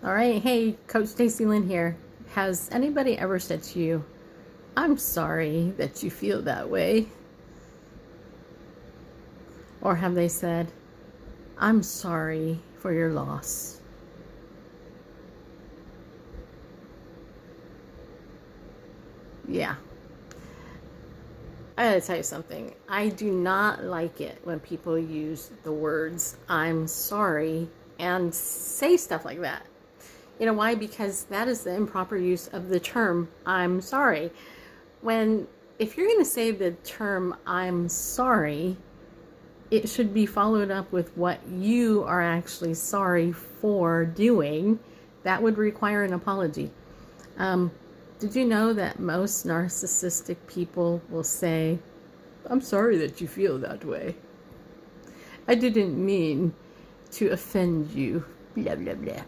All right, hey, Coach Stacy Lynn here. Has anybody ever said to you, I'm sorry that you feel that way? Or have they said, I'm sorry for your loss? Yeah, I gotta tell you something. I do not like it when people use the words, I'm sorry, and say stuff like that. You know why? Because that is the improper use of the term, I'm sorry. When, if you're going to say the term, I'm sorry, it should be followed up with what you are actually sorry for doing. That would require an apology. Um, did you know that most narcissistic people will say, I'm sorry that you feel that way. I didn't mean to offend you. Blah, blah, blah.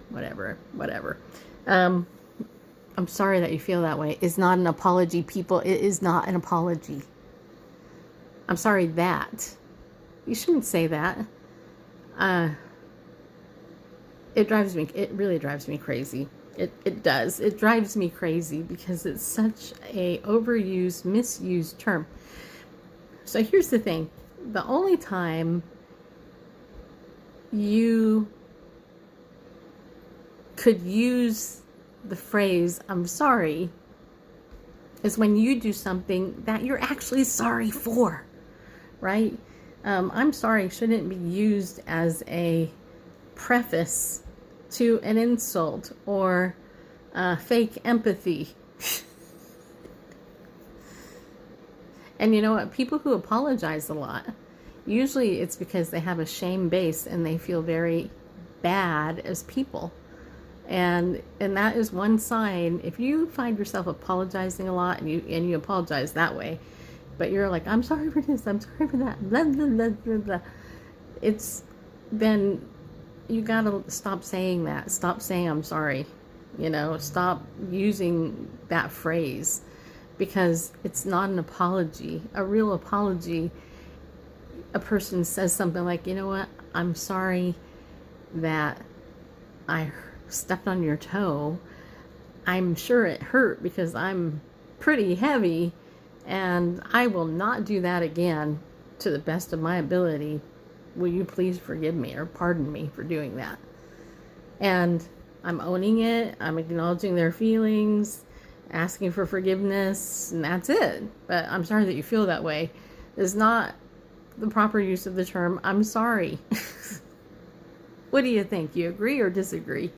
Whatever. Um, I'm sorry that you feel that way is not an apology, people. It is not an apology. I'm sorry that. You shouldn't say that. Uh, it really drives me crazy. It does. It drives me crazy because it's such a overused, misused term. So here's the thing. The only time you could use the phrase, I'm sorry, is when you do something that you're actually sorry for, right? I'm sorry shouldn't be used as a preface to an insult or fake empathy. And you know what? People who apologize a lot, usually it's because they have a shame base and they feel very bad as people. And that is one sign. If you find yourself apologizing a lot and you apologize that way, but you're like, I'm sorry for this, I'm sorry for that, blah blah blah blah blah. It's then you gotta stop saying that. Stop saying I'm sorry. Stop using that phrase because it's not an apology. A real apology, a person says something like, you know what, I'm sorry that I stepped on your toe. I'm sure it hurt because I'm pretty heavy and I will not do that again to the best of my ability. Will you please forgive me or pardon me for doing that? And I'm owning it. I'm acknowledging their feelings, asking for forgiveness, and that's it. But I'm sorry that you feel that way is not the proper use of the term, I'm sorry. What do you think? You agree or disagree?